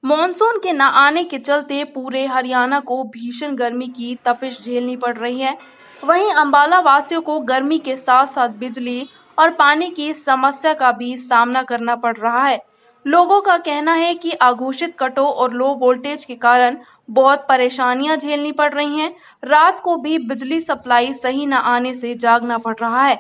Monsoon के न आने के चलते पूरे हरियाणा को भीषण गर्मी की तपिश झेलनी पड़ रही है। वहीं अंबाला वासियों को गर्मी के साथ साथ बिजली और पानी की समस्या का भी सामना करना पड़ रहा है। लोगों का कहना है कि अघोषित कटों और लो वोल्टेज के कारण बहुत परेशानियां झेलनी पड़ रही हैं। रात को भी बिजली सप्लाई सही न आने से जागना पड़ रहा है।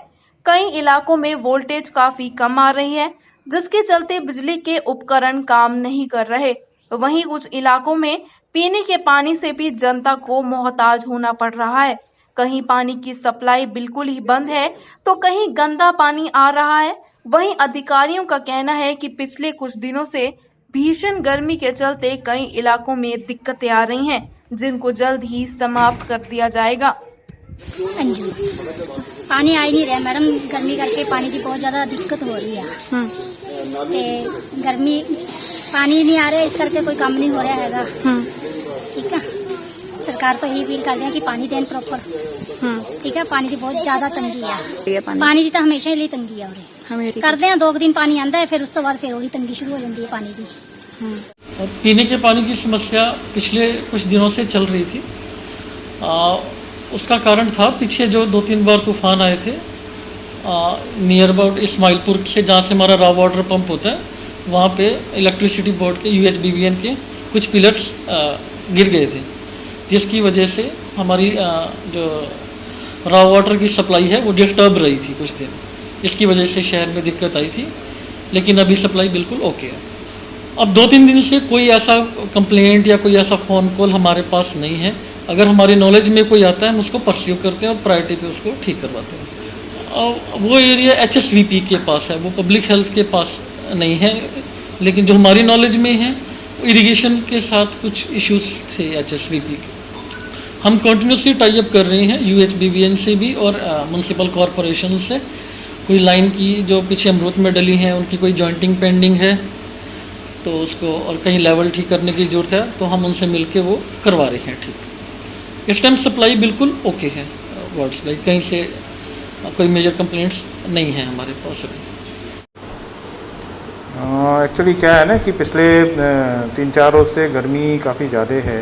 कई इलाकों में वोल्टेज काफी कम आ रही है, जिसके चलते बिजली के उपकरण काम नहीं कर रहे। वहीं कुछ इलाकों में पीने के पानी से भी जनता को मोहताज होना पड़ रहा है। कहीं पानी की सप्लाई बिल्कुल ही बंद है तो कहीं गंदा पानी आ रहा है। वहीं अधिकारियों का कहना है कि पिछले कुछ दिनों से भीषण गर्मी के चलते कई इलाकों में दिक्कतें आ रही हैं, जिनको जल्द ही समाप्त कर दिया जाएगा। अंजू पानी आ ही नहीं रहा मैडम, गर्मी करके पानी की बहुत ज्यादा दिक्कत हो रही है। ते गर्मी पानी नहीं आ रहा, इस करके कोई काम नहीं हो रहा हैगा। ठीक है, सरकार तो यही अपील कर रही है कि पानी दें प्रॉपर। ठीक है, पानी की बहुत ज्यादा तंगी है। पानी की तो हमेशा ही तंगी है और करते हैं 2 दिन पानी आता है, फिर उसके बाद फिर वही तंगी शुरू हो जाती है पानी की। पीने के पानी की समस्या पिछले कुछ दिनों से चल रही थी। उसका कारण था पीछे जो 2-3 बार तूफान आए थे नियर अबाउट इस्माइलपुर से, जहाँ से हमारा रॉ वाटर पंप होता है, वहाँ पे इलेक्ट्रिसिटी बोर्ड के UHBVN के कुछ पिलर्स गिर गए थे, जिसकी वजह से हमारी जो रॉ वाटर की सप्लाई है वो डिस्टर्ब रही थी कुछ दिन। इसकी वजह से शहर में दिक्कत आई थी, लेकिन अभी सप्लाई बिल्कुल ओके है। अब 2-3 दिन से कोई ऐसा कंप्लेंट या कोई ऐसा फ़ोन कॉल हमारे पास नहीं है। अगर हमारी नॉलेज में कोई आता है हम उसको परस्यू करते हैं और प्रायोरिटी पे उसको ठीक करवाते हैं। वो एरिया HSVP के पास है, वो पब्लिक हेल्थ के पास नहीं है, लेकिन जो हमारी नॉलेज में है इरिगेशन के साथ कुछ इश्यूज थे HSVP के। हम कंटिन्यूसली टाई अप कर रहे हैं UHBVN से भी और म्यूनसिपल कॉरपोरेशन से। कोई लाइन की जो पीछे अमरूद में डली हैं उनकी कोई जॉइंटिंग पेंडिंग है तो उसको, और कहीं लेवल ठीक करने की ज़रूरत है तो हम उनसे मिल के वो करवा रहे हैं ठीक। इस टाइम सप्लाई बिल्कुल ओके है, वाटर सप्लाई कहीं से कोई मेजर कंप्लेंट्स नहीं है हमारे पास अभी। एक्चुअली क्या है ना कि पिछले 3-4 रोज़ से गर्मी काफ़ी ज़्यादा है,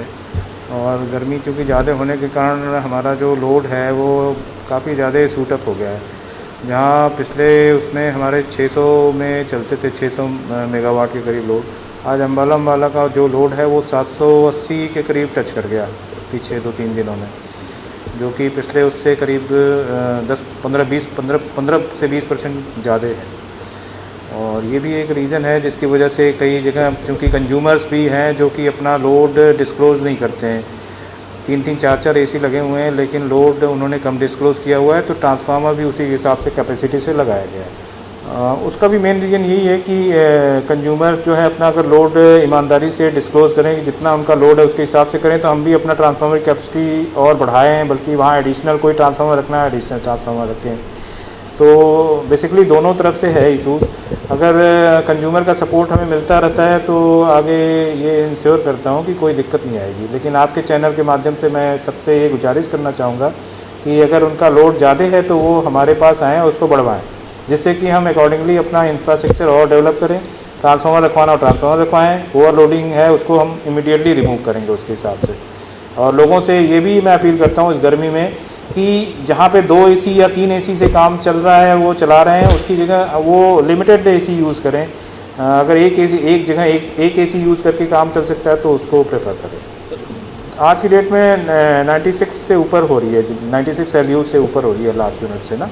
और गर्मी चूँकि ज़्यादा होने के कारण हमारा जो लोड है वो काफ़ी ज़्यादा सूटअप हो गया है। जहाँ पिछले उसमें हमारे 600 में चलते थे, 600 मेगावाट के करीब लोड, आज अम्बाला का जो लोड है वो 780 के करीब टच कर गया पीछे 2-3 दिनों में, जो कि पिछले उससे करीब 15 से 20% ज़्यादा है। और ये भी एक रीज़न है जिसकी वजह से कई जगह चूँकि कंज्यूमर्स भी हैं जो कि अपना लोड डिस्क्लोज़ नहीं करते हैं। 3-3, 4-4 AC लगे हुए हैं, लेकिन लोड उन्होंने कम डिस्क्लोज़ किया हुआ है, तो ट्रांसफार्मर भी उसी हिसाब से कैपेसिटी से लगाया गया है। उसका भी मेन रीज़न यही है कि कंज्यूमर जो है अपना अगर लोड ईमानदारी से डिस्क्लोज़ करें, जितना उनका लोड है उसके हिसाब से करें, तो हम भी अपना ट्रांसफार्मर कैपेसिटी और बढ़ाए हैं, बल्कि वहाँ एडिशनल कोई ट्रांसफार्मर रखना है एडिशनल ट्रांसफार्मर रखें। तो बेसिकली दोनों तरफ से है इशूज़। अगर कंज्यूमर का सपोर्ट हमें मिलता रहता है तो आगे ये इंश्योर करता हूँ कि कोई दिक्कत नहीं आएगी। लेकिन आपके चैनल के माध्यम से मैं सबसे ये गुजारिश करना चाहूँगा कि अगर उनका लोड ज़्यादा है तो वो हमारे पास आएँ और उसको बढ़वाएँ, जिससे कि हम अकॉर्डिंगली अपना इंफ्रास्ट्रक्चर और डेवलप करें। ट्रांसफार्मर रखवाना हो ट्रांसफार्मर रखवाएँ, ओवरलोडिंग है उसको हम इमीडिएटली रिमूव करेंगे उसके हिसाब से। और लोगों से ये भी मैं अपील करता हूँ इस गर्मी में कि जहाँ पे 2 AC या 3 AC से काम चल रहा है वो चला रहे हैं, उसकी जगह वो लिमिटेड AC यूज़ करें। अगर एक जगह एक AC यूज़ करके काम चल सकता है तो उसको प्रेफर करें। आज की डेट में 96 से ऊपर हो रही है, 96 LU से ऊपर हो रही है लास्ट यूनिट से ना।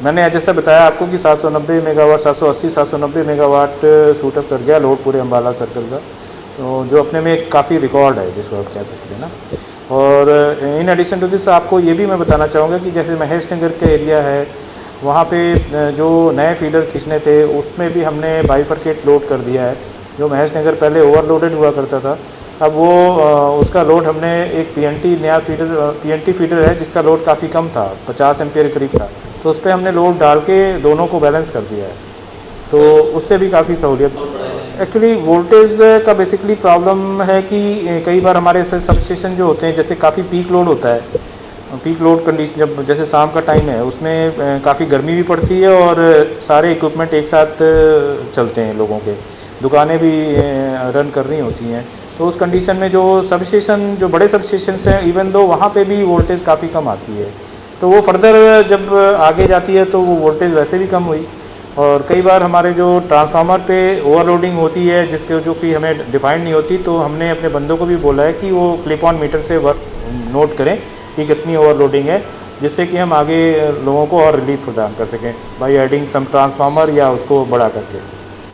मैंने जैसा बताया आपको कि 790 मेगावाट 780-790 मेगावाट सूटअप कर गया लोड पूरे अम्बाला सर्कल का, तो जो अपने में काफ़ी रिकॉर्ड है जिसको आप कह सकते हैं ना। और इन एडिशन टू दिस आपको ये भी मैं बताना चाहूँगा कि जैसे महेश नगर का एरिया है, वहाँ पे जो नए फीडर खींचने थे उसमें भी हमने बाइफरकेट लोड कर दिया है। जो महेश नगर पहले ओवरलोडेड हुआ करता था, अब वो उसका लोड हमने एक नया PNT फीडर है जिसका लोड काफ़ी कम था, 50 एम्पियर करीब था, तो उस पर हमने लोड डाल के दोनों को बैलेंस कर दिया है, तो उससे भी काफ़ी सहूलियत। एक्चुअली वोल्टेज का बेसिकली प्रॉब्लम है कि कई बार हमारे सब स्टेशन जो होते हैं जैसे काफ़ी पीक लोड होता है, पीक लोड कंडीशन जब जैसे शाम का टाइम है उसमें काफ़ी गर्मी भी पड़ती है और सारे इक्विपमेंट एक साथ चलते हैं लोगों के, दुकानें भी रन कर रही होती हैं। तो उस कंडीशन में जो सबस्टेशन, जो बड़े सबस्टेशंस हैं, इवन दो वहाँ पे भी वोल्टेज काफ़ी कम आती है। तो वो फर्दर जब आगे जाती है तो वो वोल्टेज वैसे भी कम हुई। और कई बार हमारे जो ट्रांसफार्मर पे ओवरलोडिंग होती है, जिसके जो कि हमें डिफाइंड नहीं होती, तो हमने अपने बंदों को भी बोला है कि वो क्लिप ऑन मीटर से नोट करें कि कितनी ओवरलोडिंग है, जिससे कि हम आगे लोगों को और रिलीफ प्रदान कर सकें बाई एडिंग सम ट्रांसफार्मर या उसको बढ़ा करके।